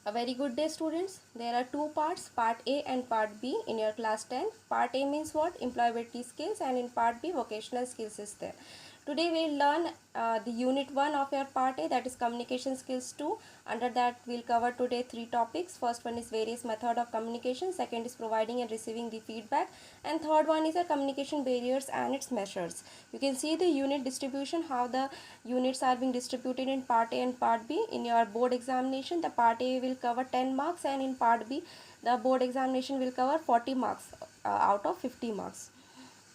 A very good day, students. There are two parts, part A and part B in your class 10. Part A means what? Employability skills, and in part B vocational skills is there. Today we will learn the unit 1 of your part A, that is communication skills 2. Under that we will cover today three topics. First one is various method of communication, second is providing and receiving the feedback, and third one is communication barriers and its measures. You can see the unit distribution, how the units are being distributed in part A and part B. In your board examination, the part A will cover 10 marks, and in part B the board examination will cover 40 marks out of 50 marks.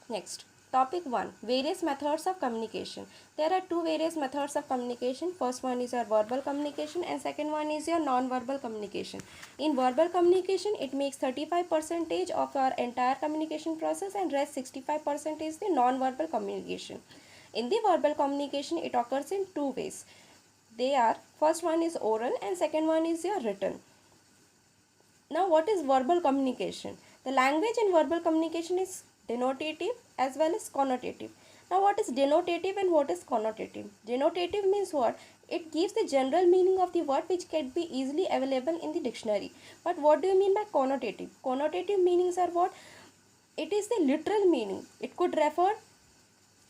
Next, topic 1, various methods of communication. There are two various methods of communication. First one is your verbal communication and second one is your non-verbal communication. In verbal communication, it makes 35% of your entire communication process, and rest 65% is the non-verbal communication. In the verbal communication, it occurs in two ways. They are, first one is oral and second one is your written. Now, what is verbal communication? The language in verbal communication is denotative as well as connotative. Now, what is denotative and what is connotative? Denotative means what? It gives the general meaning of the word which can be easily available in the dictionary. But what do you mean by connotative? Connotative meanings are what? It is the literal meaning. It could refer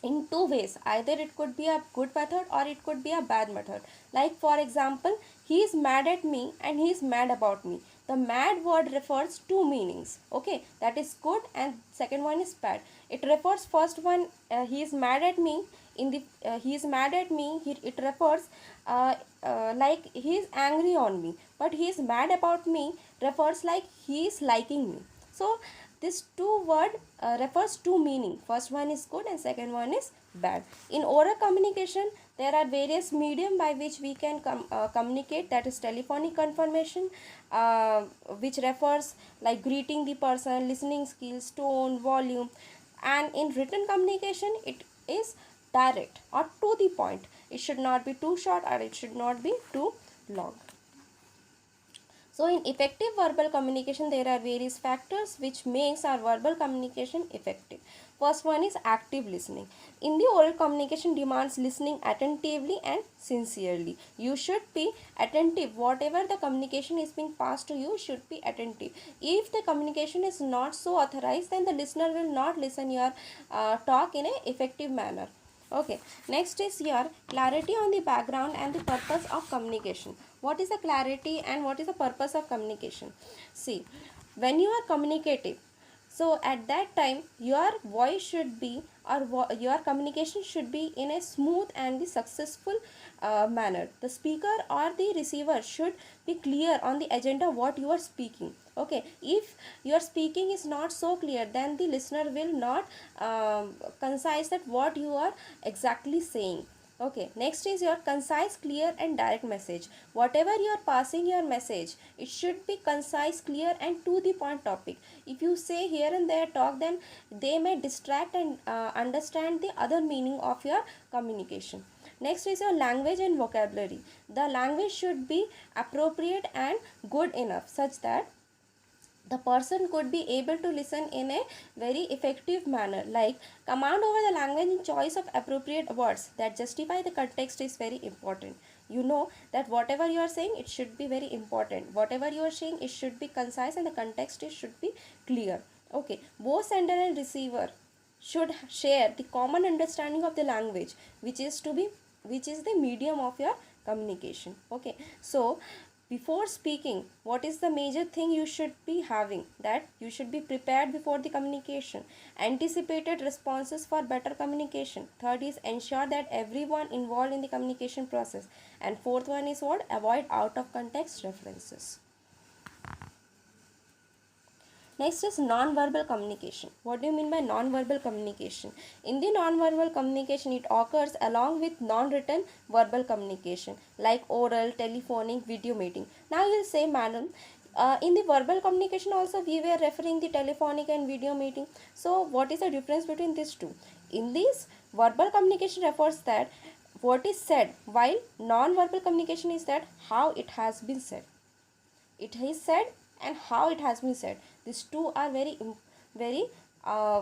in two ways. Either it could be a good method or it could be a bad method. Like for example, he is mad at me and he is mad about me. The mad word refers two meanings. Okay, that is good, and second one is bad. It refers, first one, he is mad at me. In the he is mad at me, it refers like he is angry on me. But he is mad about me refers like he is liking me. So this two word refers to meaning. First one is good and second one is bad. In oral communication, there are various medium by which we can communicate. That is telephonic confirmation, which refers like greeting the person, listening skills, tone, volume. And in written communication, it is direct or to the point. It should not be too short or it should not be too long. So in effective verbal communication, there are various factors which makes our verbal communication effective. First one is active listening. In the oral communication demands listening attentively and sincerely. You should be attentive. Whatever the communication is being passed to you should be attentive. If the communication is not so authorized, then the listener will not listen your talk in an effective manner. Okay, next is your clarity on the background and the purpose of communication. What is the clarity and what is the purpose of communication? See, when you are communicative, so at that time your voice should be, or your communication should be in a smooth and the successful manner. The speaker or the receiver should be clear on the agenda what you are speaking. Okay, if your speaking is not so clear, then the listener will not concise that what you are exactly saying. Okay, next is your concise, clear and direct message. Whatever you are passing your message, it should be concise, clear and to the point topic. If you say here and there talk, then they may distract and understand the other meaning of your communication. Next is your language and vocabulary. The language should be appropriate and good enough such that the person could be able to listen in a very effective manner. Like command over the language and choice of appropriate words that justify the context is very important. You know that whatever you are saying, it should be very important. Whatever you are saying, it should be concise and the context it should be clear. Okay, both sender and receiver should share the common understanding of the language, which is the medium of your communication. Okay, so before speaking, what is the major thing you should be having? That you should be prepared before the communication. Anticipated responses for better communication. Third is ensure that everyone involved in the communication process. And fourth one is what? Avoid out of context references. Next is non-verbal communication. What do you mean by non-verbal communication? In the non-verbal communication, it occurs along with non-written verbal communication like oral, telephonic, video meeting. Now you will say, madam, in the verbal communication also we were referring the telephonic and video meeting. So what is the difference between these two? In this, verbal communication refers that what is said, while non-verbal communication is that how it has been said. It is said and how it has been said. These two are very uh,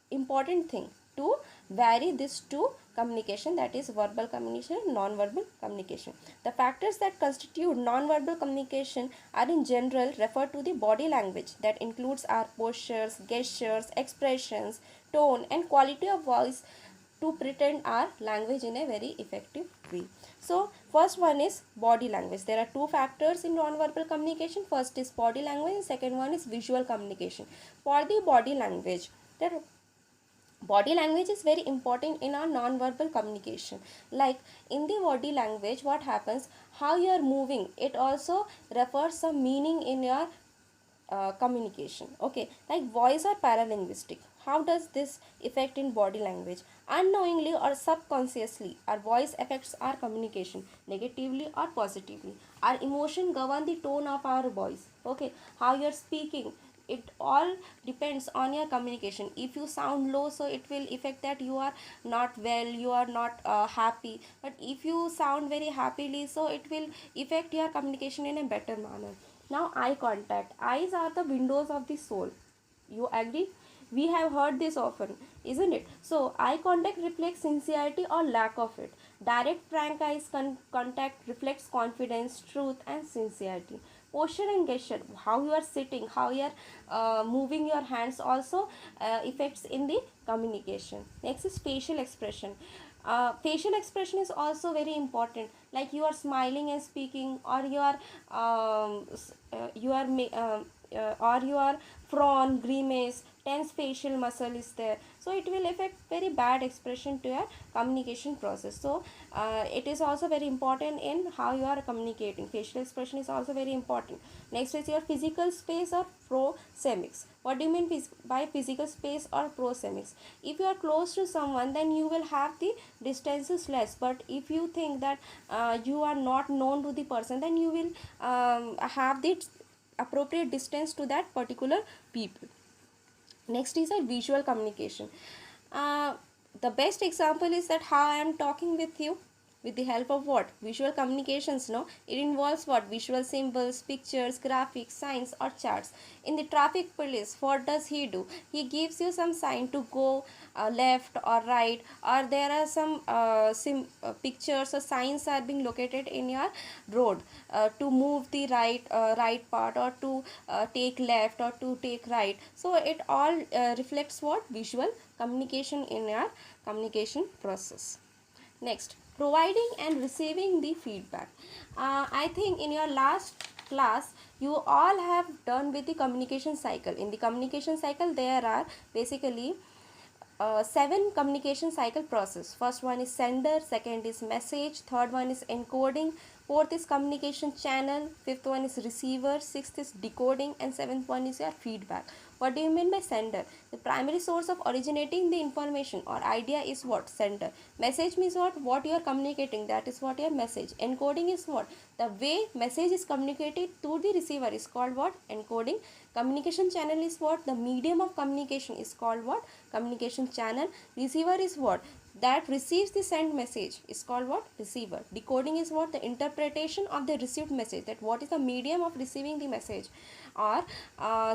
important thing to vary these two communication, that is verbal communication and non-verbal communication. The factors that constitute non-verbal communication are in general referred to the body language that includes our postures, gestures, expressions, tone and quality of voice to pretend our language in a very effective way. So first one is body language. There are two factors in non-verbal communication. First is body language and second one is visual communication. For the body language, there body language is very important in our non-verbal communication. Like in the body language, what happens, how you are moving, it also refers some meaning in your communication. Okay, like voice or paralinguistic, how does this affect in body language? Unknowingly or subconsciously, our voice affects our communication negatively or positively. Our emotion govern the tone of our voice. Okay, how you are speaking, it all depends on your communication. If you sound low, so it will affect that you are not well, you are not happy. But if you sound very happily, so it will affect your communication in a better manner. Now eye contact, eyes are the windows of the soul, you agree? We have heard this often, isn't it? So eye contact reflects sincerity or lack of it. Direct frank eyes contact reflects confidence, truth and sincerity. Posture and gesture, how you are sitting, how you are moving your hands also affects in the communication. Next is facial expression. Facial expression is also very important, like you are smiling and speaking, or you are or you are frown, grimace, tense facial muscle is there, so it will affect very bad expression to your communication process. So it is also very important in how you are communicating. Facial expression is also very important. Next is your physical space or proxemics. What do you mean by physical space or proxemics? If you are close to someone, then you will have the distances less, but if you think that you are not known to the person, then you will have the appropriate distance to that particular people. Next is a visual communication. uh, the best example is that how I am talking with you with the help of what, visual communications. No, it involves what, visual symbols, pictures, graphics, signs or charts. In the traffic police, what does he do? He gives you some sign to go left or right, or there are some pictures or signs are being located in your road to move the right part, or to take left or to take right. So it all reflects what, visual communication in your communication process. Next, providing and receiving the feedback. I think in your last class you all have done with the communication cycle. In the communication cycle there are basically 7 communication cycle process. First one is sender, second is message, third one is encoding, fourth is communication channel, fifth one is receiver, sixth is decoding, and seventh one is your feedback. What do you mean by sender? The primary source of originating the information or idea is what, sender. Message means what you are communicating, that is what your message. Encoding is what, the way message is communicated to the receiver is called what, encoding. Communication channel is what, the medium of communication is called what, communication channel. Receiver is what, that receives the sent message is called what, receiver. Decoding is what, the interpretation of the received message, that what is the medium of receiving the message, or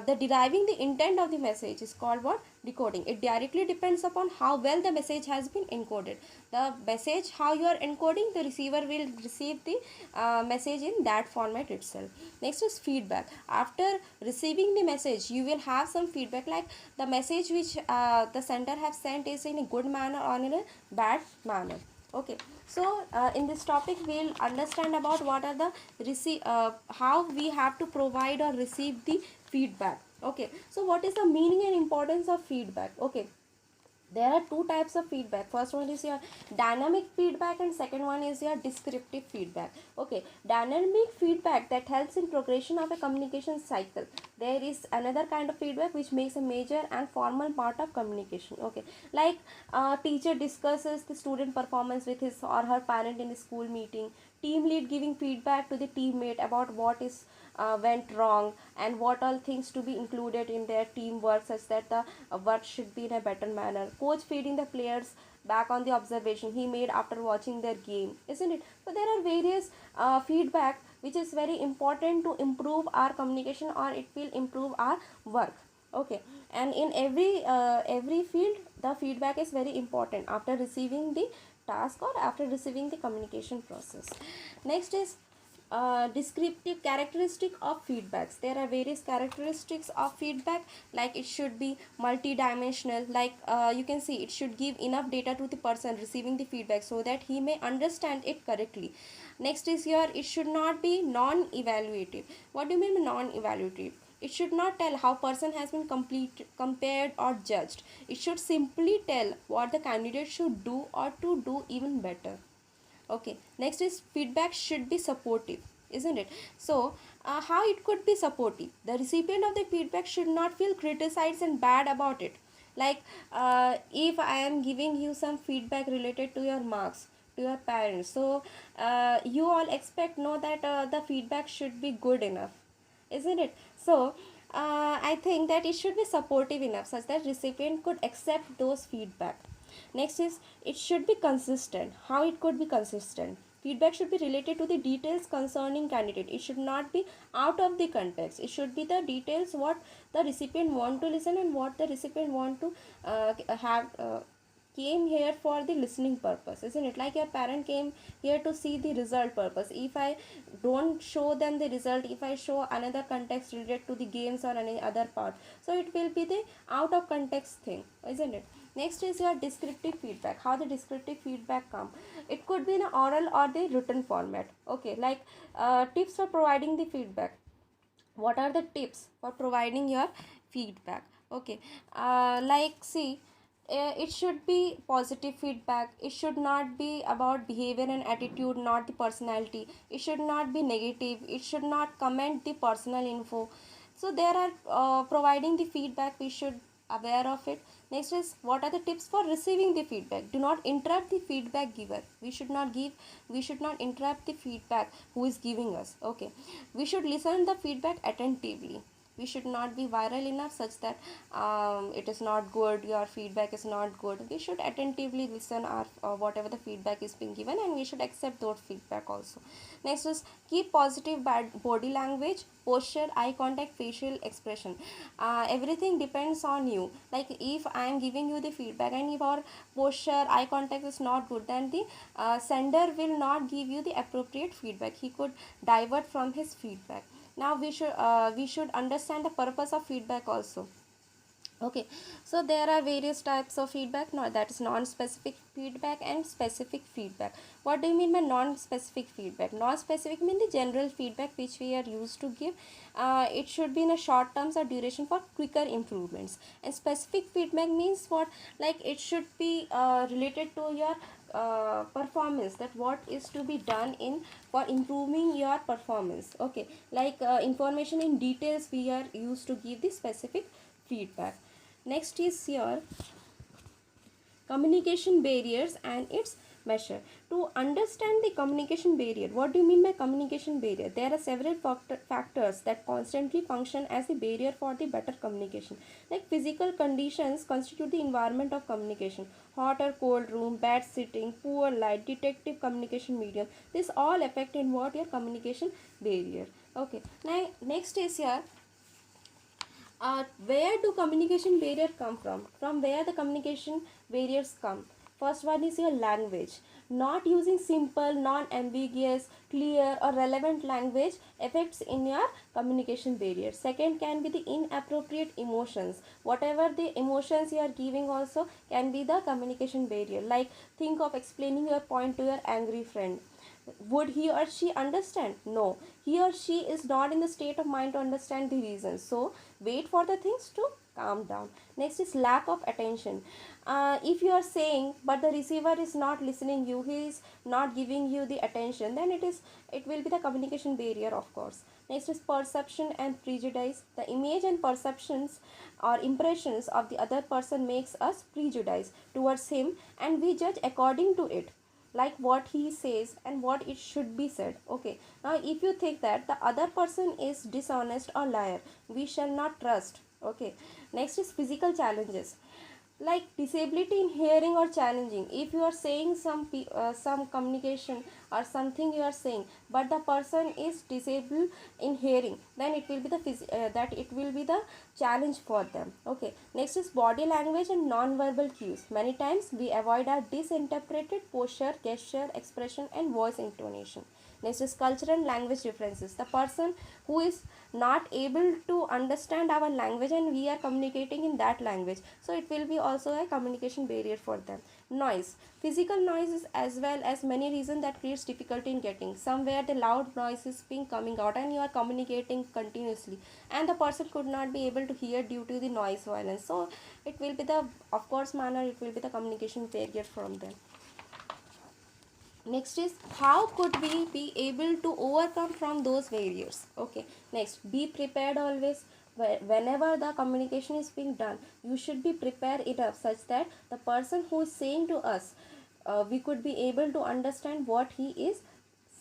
the deriving the intent of the message is called what, decoding. It directly depends upon how well the message has been encoded. The message how you are encoding, the receiver will receive the message in that format itself. Next is feedback. After receiving the message, you will have some feedback, like the message which the sender have sent is in a good manner or in a bad manner. Okay, so in this topic we'll understand about what are the how we have to provide or receive the feedback. Okay, so what is the meaning and importance of feedback? Okay, there are two types of feedback. First one is your dynamic feedback and second one is your descriptive feedback. Okay, dynamic feedback that helps in progression of a communication cycle. There is another kind of feedback which makes a major and formal part of communication. Okay, like teacher discusses the student performance with his or her parent in the school meeting. Team lead giving feedback to the teammate about what is went wrong and what all things to be included in their teamwork, such that the work should be in a better manner. Coach feeding the players back on the observation he made after watching their game, isn't it? So there are various feedback which is very important to improve our communication, or it will improve our work. Okay, and in every field the feedback is very important. After receiving the task or after receiving the communication process. Next is descriptive characteristic of feedbacks. There are various characteristics of feedback, like it should be multi-dimensional, like you can see it should give enough data to the person receiving the feedback so that he may understand it correctly. Next is here, it should not be non-evaluative. What do you mean by non-evaluative? It should not tell how person has been compared or judged. It should simply tell what the candidate should do or to do even better. Okay, next is feedback should be supportive, isn't it? So how it could be supportive? The recipient of the feedback should not feel criticized and bad about it. Like if I am giving you some feedback related to your marks to your parents, so you all expect know that the feedback should be good enough, isn't it? So I think that it should be supportive enough such that recipient could accept those feedback. Next is it should be consistent. How it could be consistent? Feedback should be related to the details concerning candidate. It should not be out of the context. It should be the details what the recipient want to listen and what the recipient want to have came here for the listening purpose, isn't it? Like your parent came here to see the result purpose. If I don't show them the result, if I show another context related to the games or any other part, so it will be the out of context thing, isn't it? Next is your descriptive feedback. How the descriptive feedback come? It could be in an oral or the written format. Okay, like tips for providing the feedback. What are the tips for providing your feedback? Okay, like see, it should be positive feedback. It should not be about behavior and attitude, not the personality. It should not be negative. It should not comment the personal info. So there are providing the feedback, we should aware of it. Next is what are the tips for receiving the feedback? Do not interrupt the feedback giver. We should not interrupt the feedback who is giving us. Okay, we should listen the feedback attentively. We should not be viral enough such that it is not good, your feedback is not good. We should attentively listen our whatever the feedback is being given, and we should accept those feedback also. Next is keep positive body language, posture, eye contact, facial expression. Everything depends on you. Like if I am giving you the feedback and if our posture, eye contact is not good, then the sender will not give you the appropriate feedback. He could divert from his feedback. Now we should understand the purpose of feedback also. Okay, so there are various types of feedback. No, that is non-specific feedback and specific feedback. What do you mean by non-specific feedback? Non-specific means the general feedback which we are used to give. It should be in a short terms or duration for quicker improvements. And specific feedback means what? Like it should be related to your performance, that what is to be done in for improving your performance. Okay, like information in details we are used to give the specific feedback. Next is here communication barriers and its measure. To understand the communication barrier, what do you mean by communication barrier? There are several factors that constantly function as a barrier for the better communication. Like physical conditions constitute the environment of communication. Hot or cold room, bad sitting, poor light, defective communication medium. This all affect in what your communication barrier. Okay. Now next is here where do communication barrier come from? From where the communication barriers come? First one is your language. Not using simple, non-ambiguous, clear or relevant language affects in your communication barrier. Second can be the inappropriate emotions. Whatever the emotions you are giving also can be the communication barrier. Like think of explaining your point to your angry friend. Would he or she understand? No, he or she is not in the state of mind to understand the reasons. So wait for the things to calm down. Next is lack of attention. If you are saying but the receiver is not listening you, he is not giving you the attention, then it will be the communication barrier, of course. Next is perception and prejudice. The image and perceptions or impressions of the other person makes us prejudice towards him, and we judge according to it, like what he says and what it should be said. Okay, now if you think that the other person is dishonest or liar, we shall not trust. Okay, next is physical challenges. like disability in hearing or challenging. If you are saying some communication or something you are saying, but the person is disabled in hearing, then it will be that it will be the challenge for them. Okay, next is body language and non-verbal cues. Many times we avoid our disinterpreted posture, gesture, expression and voice intonation. Next is cultural and language differences. The person who is not able to understand our language and we are communicating in that language, so it will be also a communication barrier for them. Noise. Physical noise is as well as many reasons that creates difficulty in getting. Somewhere the loud noise is being coming out and you are communicating continuously and the person could not be able to hear due to the noise violence. So it will be the, of course manner, it will be the communication barrier from them. Next is how could we be able to overcome from those barriers. Okay, next, be prepared always. Whenever the communication is being done, you should be prepared enough such that the person who is saying to us, we could be able to understand what he is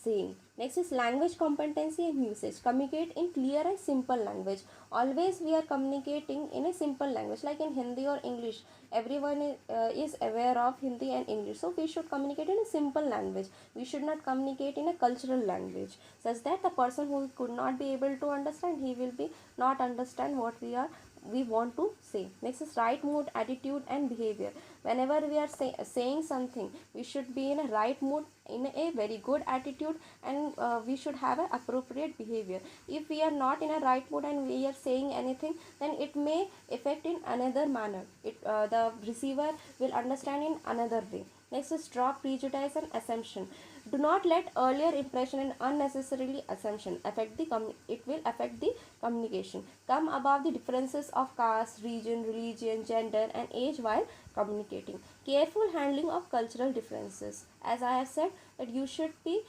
saying. Next is language competency and usage. Communicate in clear and simple language. Always we are communicating in a simple language, like in Hindi or English. Everyone is aware of Hindi and English. So we should communicate in a simple language. We should not communicate in a cultural language, such that the person who could not be able to understand, he will be not understand what we want to say. Next is right mood, attitude and behavior. Whenever we are saying something, we should be in a right mood, in a very good attitude, and we should have an appropriate behavior. If we are not in a right mood and we are saying anything, then it may affect in another manner. The receiver will understand in another way. Next is drop prejudice and assumption. Do not let earlier impression and unnecessarily assumption affect it will affect the communication. Come above the differences of caste, region, religion, gender and age while communicating. Careful handling of cultural differences. As I have said, that you should be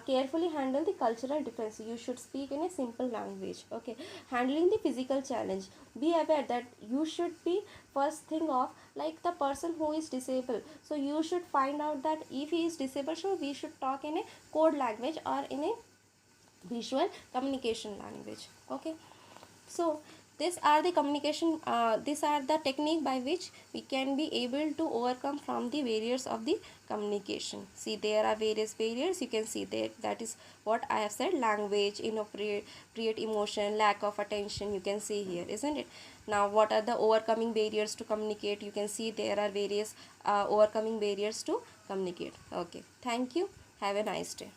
carefully handle the cultural differences. You should speak in a simple language. Okay, handling the physical challenge. Be aware that you should be first thing of, like the person who is disabled, so you should find out that if he is disabled, so we should talk in a code language or in a visual communication language. Okay, so these are the technique by which we can be able to overcome from the barriers of the communication. See, there are various barriers. You can see there, that is what I have said: language, inappropriate emotion, lack of attention. You can see here, isn't it? Now what are the overcoming barriers to communicate? You can see there are various overcoming barriers to communicate. Okay, thank you, have a nice day.